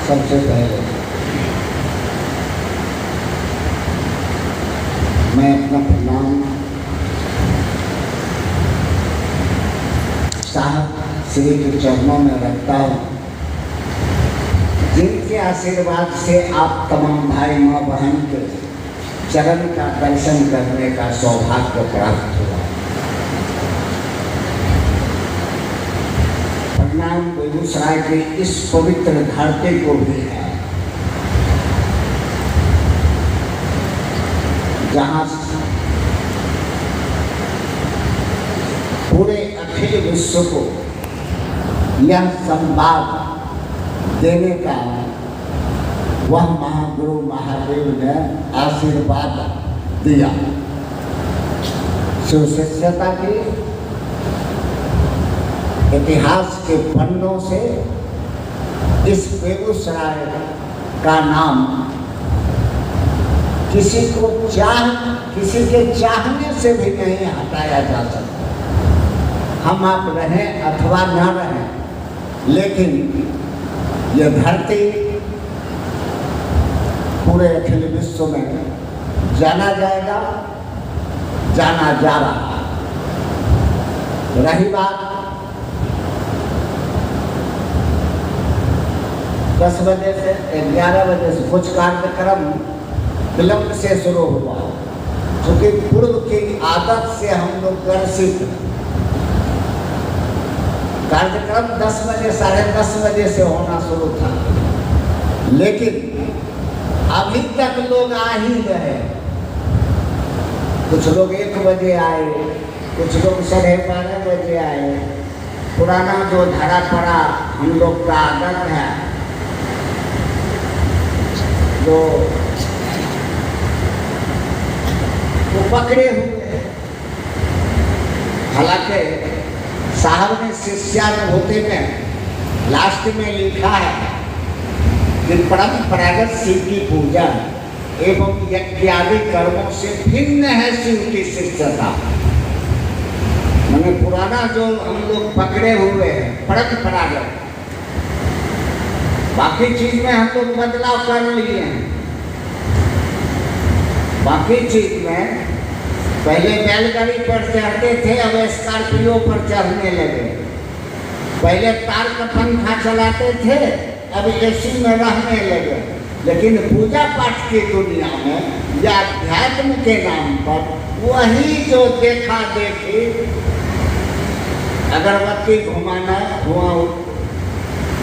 सबसे पहले मैं अपना प्रणाम साहब श्री के चरणों में रखता हूँ, जिनके आशीर्वाद से आप तमाम भाई माँ बहन के चरण का दर्शन करने का सौभाग्य प्राप्त हुआ। प्रणाम बेगूसराय की इस पवित्र धरती को भी है, जहाँ पूरे अखिल विश्व को यह संवाद देने का वह महागुरु महादेव ने आशीर्वाद दिया। शिव शिष्यता की इतिहास के पन्नों से इस बेगूसराय का नाम किसी के चाहने से भी नहीं हटाया जा सकता। हम आप रहें अथवा न रहें, लेकिन यह धरती पूरे अखिल विश्व में जाना जाएगा, जाना जा रहा। रही बात 10 बजे से 11 बजे से कुछ कार्यक्रम विलंब से शुरू हुआ, क्योंकि पूर्व की आदत से हम लोग ग्रसित। कार्यक्रम 10 बजे 10:30 बजे से होना शुरू था, लेकिन अभी तक लोग आ ही गए। कुछ लोग 1 बजे आए, कुछ लोग 12:30 बजे आए। पुराना जो धरा पड़ा हम लोग का आदत है, जो वो पकड़े हुए। हालांकि साहब ने शिष्यानुभूति में लास्ट में लिखा है कि परंपरागत शिव की पूजा एवं यज्ञादि कर्मों से भिन्न है शिव की शिष्यता। मैंने पुराना जो हम लोग पकड़े हुए हैं परंपरागत, बाकी चीज में हम लोग बदलाव कर लिए हैं। बाकी चीज में पहले बैलगाड़ी पर चढ़ते थे, अब स्कॉर्पियो पर चढ़ने लगे। पहले तार का पंखा चलाते थे, अब एसी में रहने लगे। लेकिन पूजा पाठ की दुनिया में या अध्यात्म के नाम पर वही जो देखा देखी, अगरबत्ती घुमाना, धुआं,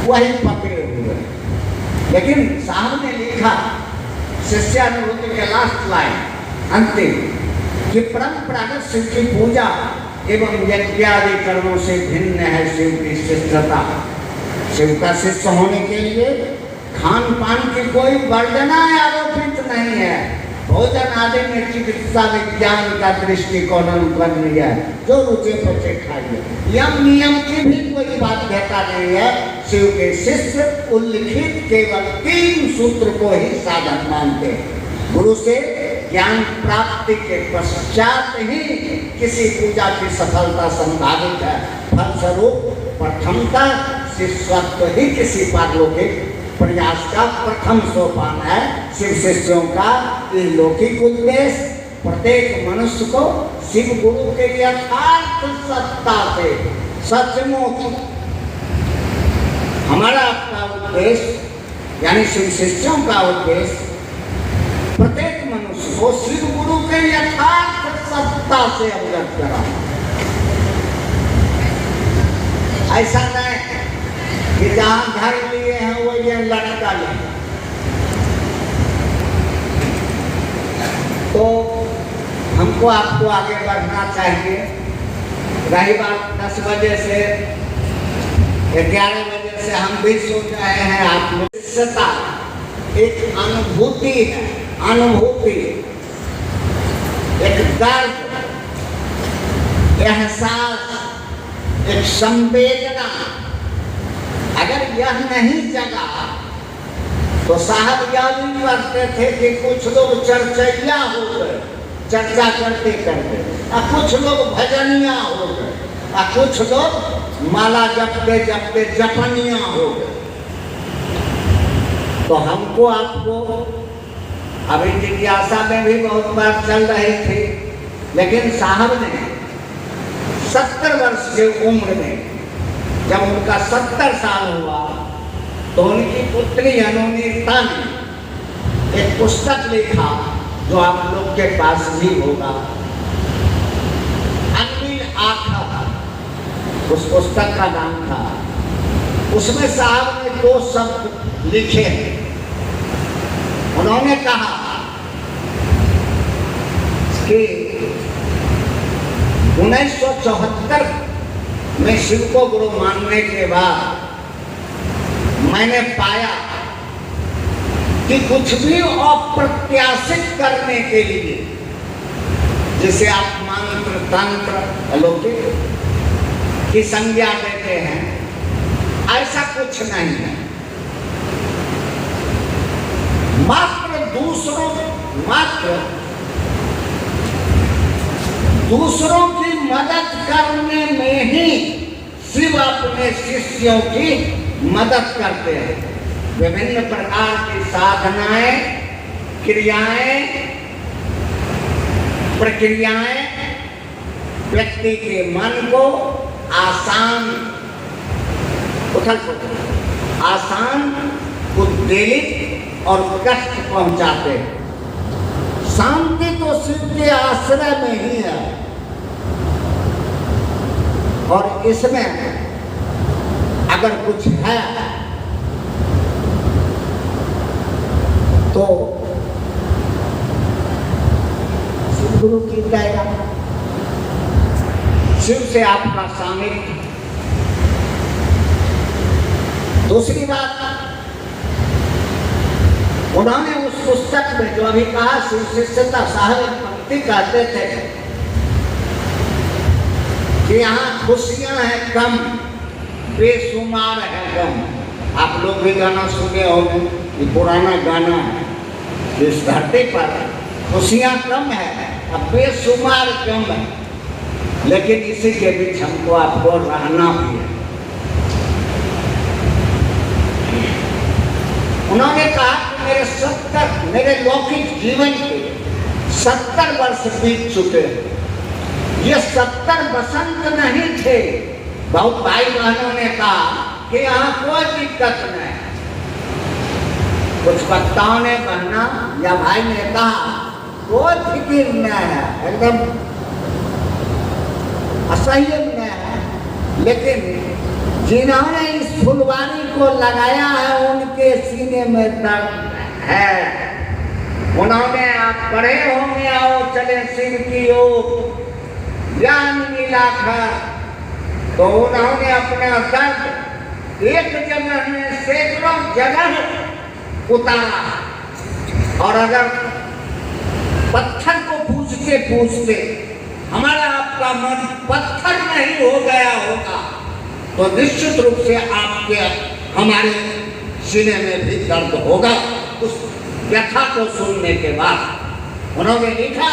वही पकड़े हुए। लेकिन साहब ने लिखा शिष्यानुभूति के लास्ट लाइन अंतिम कि परंपरागत शिव की पूजा एवं यज्ञादि कर्मों से भिन्न है शिव की शिष्यता। शिव का शिष्य होने के लिए खान पान की कोई वर्जना आरोपित नहीं है। भोजन आदि में चिकित्सा विज्ञान का दृष्टिकोण अनुकरणीय है, जो रुचे पचे खाइए। यम नियम की भी कोई बाध्यता नहीं है। शिव के शिष्य उल्लिखित केवल 3 सूत्र को ही साधन मानते हैं। गुरु से ज्ञान प्राप्ति के पश्चात ही किसी पूजा की सफलता संभावित है। फलस्वरूप प्रथमता शिष्यत्व ही किसी पारलौकिक प्रयास का प्रथम सोपान है। शिव शिष्यों का ये लौकिक उद्देश्य प्रत्येक मनुष्य को शिव गुरु के यथार्थ सत्ता से सचमुच, हमारा अपना उद्देश्य यानी शिव शिष्यों का उद्देश्य प्रत्येक मनुष्य को शिव गुरु के यथार्थ सत्ता से अवगत कराना। ऐसा नहीं कि जहां घर लिए हैं वो ये लटका ले। तो हमको आपको आगे बढ़ना चाहिए। रही बात 10 बजे से 11 बजे से हम भी सोच रहे हैं। आप शिष्यता एक अनुभूति है, अनुभूति, एक दर्द, एहसास, एक संवेदना। अगर यह नहीं जगा तो साहब यह नहीं करते थे कि कुछ लोग चर्चैया हो गए, चर्चा करते करते, और कुछ लोग भजनिया हो गए, और कुछ लोग माला जपते जपते जपनिया हो गए। तो हमको आपको अभी जिज्ञासा में भी बहुत बार चल रहे थे, लेकिन साहब ने 70 वर्ष की उम्र में, जब उनका 70 साल हुआ, तो उनकी पुत्री अनुनीता ने एक पुस्तक लिखा जो आप लोग के पास भी होगा, अनिल आखर उस पुस्तक का नाम था। उसमें साहब ने 2 शब्द लिखे। उन्होंने कहा कि 1974 में शिव को गुरु मानने के बाद मैंने पाया कि कुछ भी अप्रत्याशित करने के लिए, जिसे आप मंत्र तंत्र अलौकिक की संज्ञा देते हैं, ऐसा कुछ नहीं है। मात्र दूसरों की मदद करने में ही शिव अपने शिष्यों की मदद करते हैं। विभिन्न प्रकार की साधनाएं, क्रियाएं, प्रक्रियाएं व्यक्ति के मन को आसान, उद्वेलित और कष्ट पहुंचाते हैं। शांति तो शिव के आश्रय में ही है, और इसमें अगर कुछ है तो शिव गुरु की दया, शिव से आपका सामिल। दूसरी बात, उन्होंने उस पुस्तक में जो अभी कहा, शिव शिष्यता, साहब पंक्ति कहते थे कि यहाँ खुशियां हैं कम, बेशुमार है गम। आप लोग भी गाना सुने होंगे, ये पुराना गाना है। इस धरती पर खुशियां कम है, अब बेशुमार कम है, लेकिन इसी के बीच हमको आपको रहना भी है। उन्होंने कहा कि मेरे लौकिक जीवन के 70 वर्ष बीत चुके हैं। ये 70 बसंत नहीं थे। बहुत भाई बहनों ने कहा कि यहाँ कोई दिक्कत नहीं। कुछ वक्ताओं ने कहना या भाई ने कहा कोई फिक्र नहीं है, एकदम असह्य नहीं है, लेकिन जिन्होंने इस फुलवारी को लगाया है उनके सीने में दर्द है। उन्होंने, आप पढ़े होंगे, आओ चले शिव की ओर, ज्ञान मिला था, तो उन्होंने अपना दर्द एक जगह में सैकड़ों जगह उतारा। और अगर पत्थर को पूछते पूछते हमारा आपका मन पत्थर नहीं हो गया होगा, तो निश्चित रूप से आपके हमारे सीने में भी दर्द होगा उस व्यथा को सुनने के बाद। उन्होंने लिखा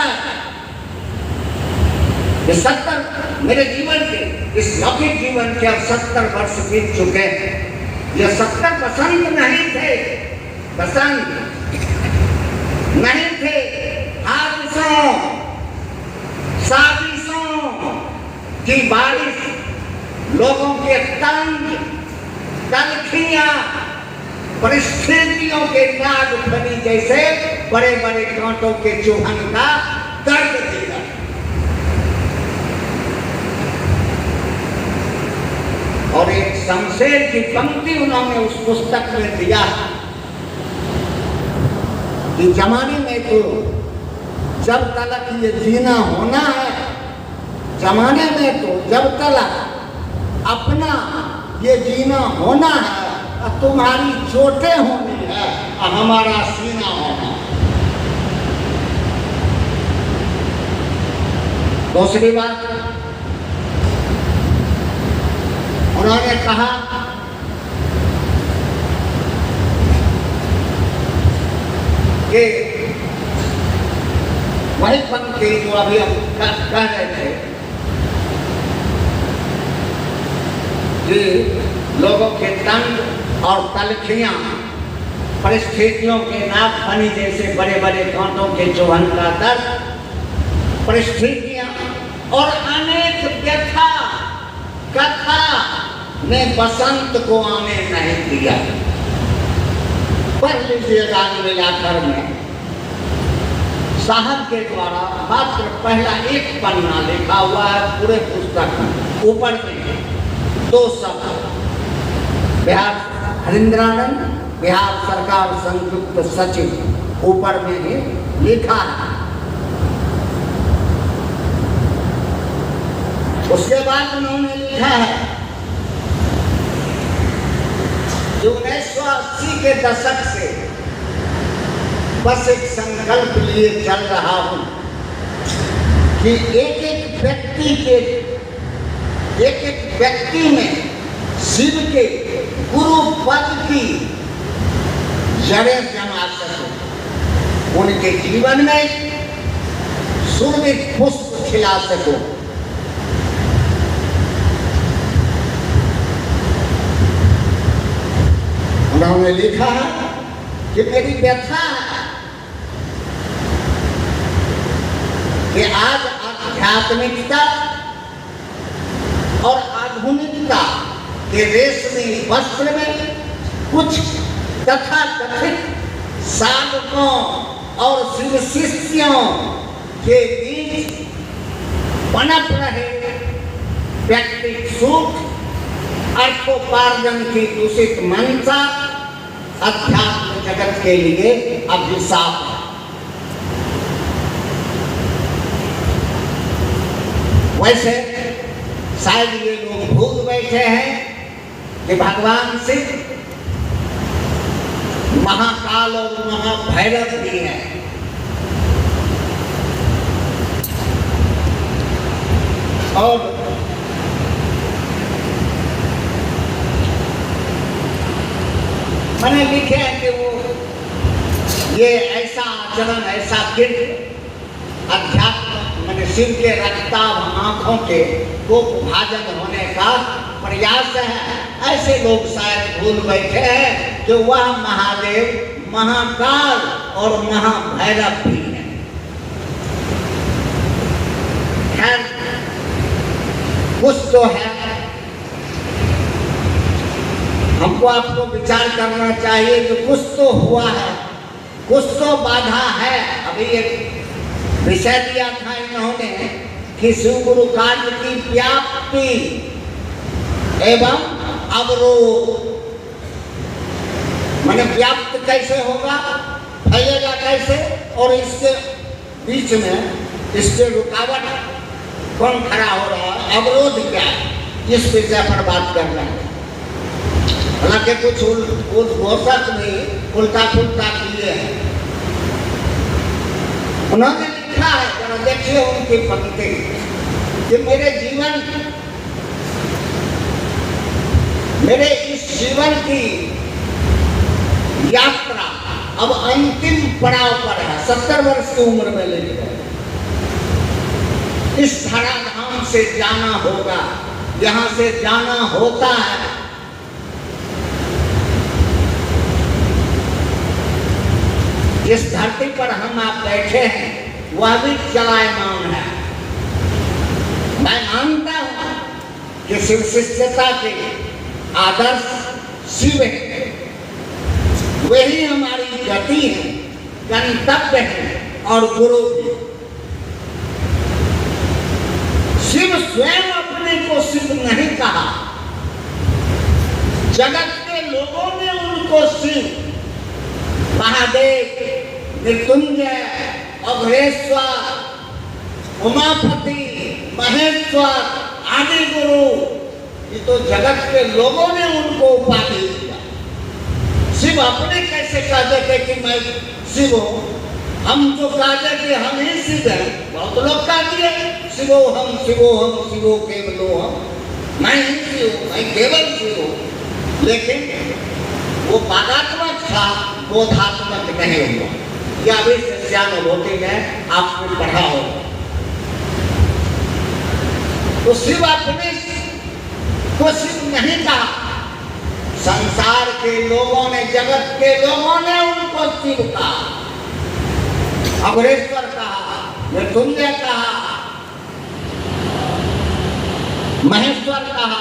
कि 70 मेरे जीवन के, इस लौकिक जीवन के अब 70 वर्ष बीत चुके हैं। ये 70 बसंत नहीं थे, बसंत नहीं थे, हादसों, साजिशों की बारिश, लोगों के तंज, तलखियां, परिस्थितियों के नाग फनी जैसे बड़े बड़े कांटों के चुभन का दर्द दिया। और एक शमशेर की पंक्ति उन्होंने उस पुस्तक में दिया कि जमाने में तो जब तक ये जीना होना है, जमाने में तो जब तक अपना ये जीना होना है, तुम्हारी चोटें होनी है और हमारा सीना होना। दूसरी बात, उन्होंने कहा कि वही पंक्ति जो अभी हम कह रहे थे कि लोगों के तंग और तलखियां परिस्थितियों के नागफनी जैसे बड़े बड़े कांटों के चुभन का दर्द, परिस्थितियां और अनेक व्यथा कथा ने बसंत को आने नहीं दिया। पढ़ लीजिएगा मिलाकर में साहब के द्वारा मात्र पहला एक पन्ना लिखा हुआ है पूरे पुस्तक में। ऊपर में 2 शब्द बिहार हरिंद्रानंद बिहार सरकार संयुक्त सचिव ऊपर में ही लिखा है। उसके बाद उन्होंने लिखा है कि 1980 के दशक से बस एक संकल्प लिए चल रहा हूं कि एक एक व्यक्ति में शिव के गुरु पद की जड़ें जमा सकूं, उनके जीवन में सुरभित पुष्प खिला सकूं। उन्होंने लिखा है कि मेरी व्यथा है कि आज आध्यात्मिकता और आधुनिकता के रेशमी वस्त्र में कुछ तथाकथित साधकों और शिव शिष्यों के बीच पनप रहे व्यक्तिगत सुख, अर्थोपार्जन की दूषित मंशा अध्यात्म जगत के लिए अभिशाप है। वैसे शायद ये लोग भूल बैठे हैं कि भगवान शिव महाकाल और महाभैरव भी है। और मैंने लिखे हैं कि वो ये ऐसा आचरण ऐसा कीर्त अध्यात्म मैंने शिव के रक्ताभ आंखों के को विभाजन होने का प्रयास है। ऐसे लोग शायद भूल बैठे हैं कि वह महादेव महाकाल और महाभैरव भी है। खैर कुछ तो है, हमको आपको विचार करना चाहिए कि कुछ तो हुआ है, कुछ तो बाधा है। अभी एक विषय दिया था इन्होंने कि शिव गुरु कार्य की व्याप्ति एवं अवरोध, माने व्याप्त कैसे होगा, फैलेगा कैसे, और इसके बीच में इसके रुकावट कौन खड़ा हो रहा है, अवरोध क्या है, इस विषय पर बात कर रहे हैं। हालांकि कुछ उद्घोषक भी उल्टा पुल्टा किए हैं। उन्होंने लिखा है, जरा देखिए उनकी पंक्ति, कि मेरे इस जीवन की यात्रा अब अंतिम पड़ाव पर है। 70 वर्ष की उम्र में ले गए। इस धराधाम से जाना होगा, यहां से जाना होता है। जिस धरती पर हम आप बैठे हैं वह भी चलायमान है। मैं मानता हूं कि शिव शिष्यता के आदर्श शिव है, वही हमारी गति है, गंतव्य है और गुरु भी। शिव स्वयं अपने को शिव नहीं कहा, जगत के लोगों ने उनको शिव, महादेव, मृत्युंजय, अघरेश्वर, उमापति, महेश्वर आदि गुरु, ये तो जगत के लोगों ने उनको उपाधि दिया। शिव अपने कैसे कहते थे कि मैं शिव हूं? हम जो कहते थे हम ही शिव हैं, बहुत लोग कहते हैं शिवो हम शिवो केवलो हम, मैं ही शिव हूं, मैं केवल शिव हूं। लेकिन वो पादात्मक था, बोधात्मक नहीं हुआ। यह भी शिष्यानुभूति में आपने पढ़ा हो। तो शिव अपने को शिव नहीं कहा, संसार के लोगों ने, जगत के लोगों ने उनको शिव कहा, अघोरेश्वर कहा, मृत्युंजय कहा, महेश्वर कहा,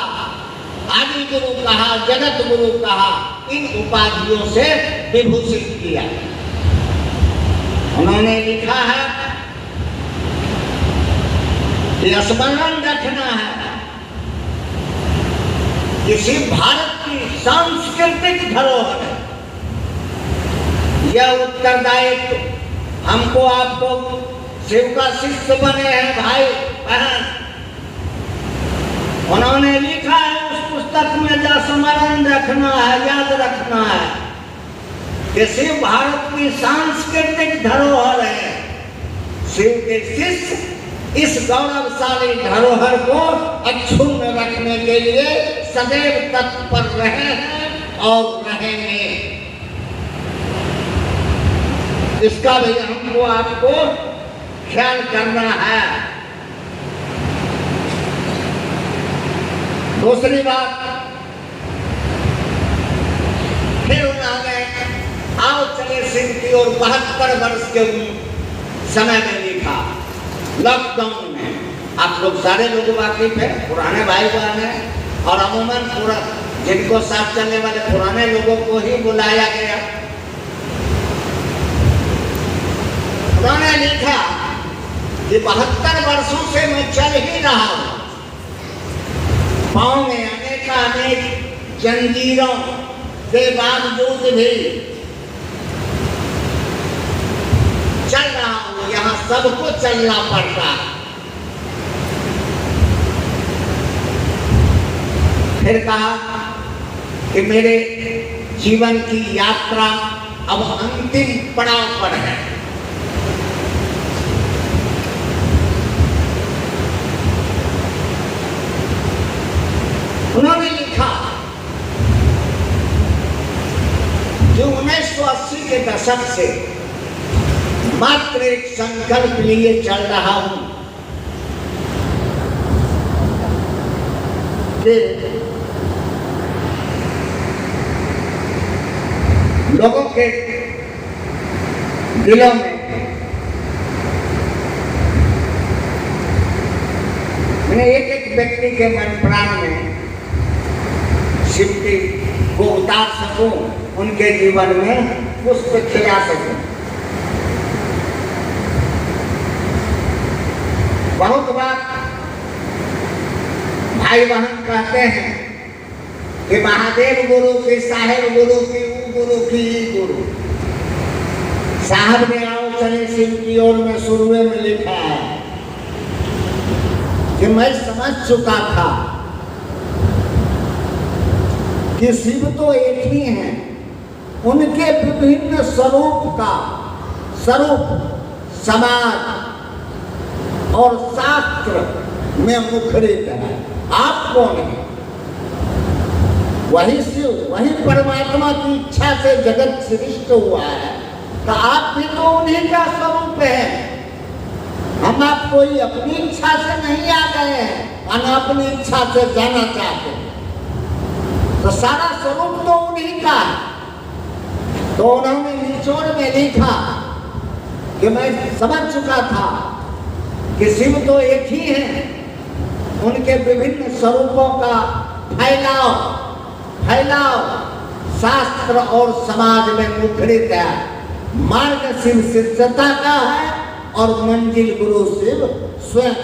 आदि गुरु कहा, जगत गुरु कहा। इन उपाधियों से विभूषित किया। उन्होंने लिखा है कि स्मरण रखना है किसी भारत की सांस्कृतिक धरोहर है। यह उत्तरदायित्व हमको आपको शिव का शिष्य बने हैं भाई बहन। उन्होंने लिखा है उस पुस्तक में, जो स्मरण रखना है, याद रखना है कि शिव भारत की सांस्कृतिक धरोहर है। शिव के शिष्य इस गौरवशाली धरोहर को अक्षुण्ण रखने के लिए सदैव तत्पर रहे हैं और रहेंगे। इसका भी हमको आपको ख्याल करना है। दूसरी बात, फिर उन्होंने आओ चले सिंह की ओर 72 वर्ष के समय में लिखा, लॉकडाउन में। आप लोग सारे लोग वाकिफ है, पुराने भाई बहन हैं, और अमूमन पूरा जिनको साथ चलने वाले पुराने लोगों को ही बुलाया गया। उन्होंने लिखा कि 72 वर्षों से मैं चल ही रहा हूं, पांव में अनेक जंजीरों के बावजूद भी चल रहा हूं। यहां सबको चलना पड़ता है। फिर कहा कि मेरे जीवन की यात्रा अब अंतिम पड़ाव पर है। उन्होंने लिखा कि 1980 के दशक से मात्र एक संकल्प लिए चल रहा हूं कि लोगों के दिलों में मैंने एक व्यक्ति के मन प्राण में शिव को उतार सकूं, उनके जीवन में पुष्प खिला सकूं। बहुत बार भाई बहन कहते हैं कि महादेव गुरु की, साहेब गुरु की, ऊ गुरु की, ई गुरु। साहब ने आओ चले शिव की ओर में शुरुए में लिखा है कि मैं समझ चुका था कि शिव तो एक ही हैं, उनके विभिन्न स्वरूप का स्वरूप समाज और शास्त्र में मुखरित है। आप कौन हैं? वही शिव, वही परमात्मा की इच्छा से जगत सृष्ट हुआ है, तो आप भी तो उन्हीं का स्वरूप है। हम आप कोई अपनी इच्छा से नहीं आ गए हैं, हम अपनी इच्छा से जाना चाहते हैं, तो सारा स्वरूप तो उन्हीं का है। तो उन्होंने निचोड़ में लिखा कि मैं समझ चुका था कि शिव तो एक ही है, उनके विभिन्न स्वरूपों का फैलाव शास्त्र और समाज में मुखरित है। मार्ग शिव शिष्यता का है और मंजिल गुरु शिव स्वयं।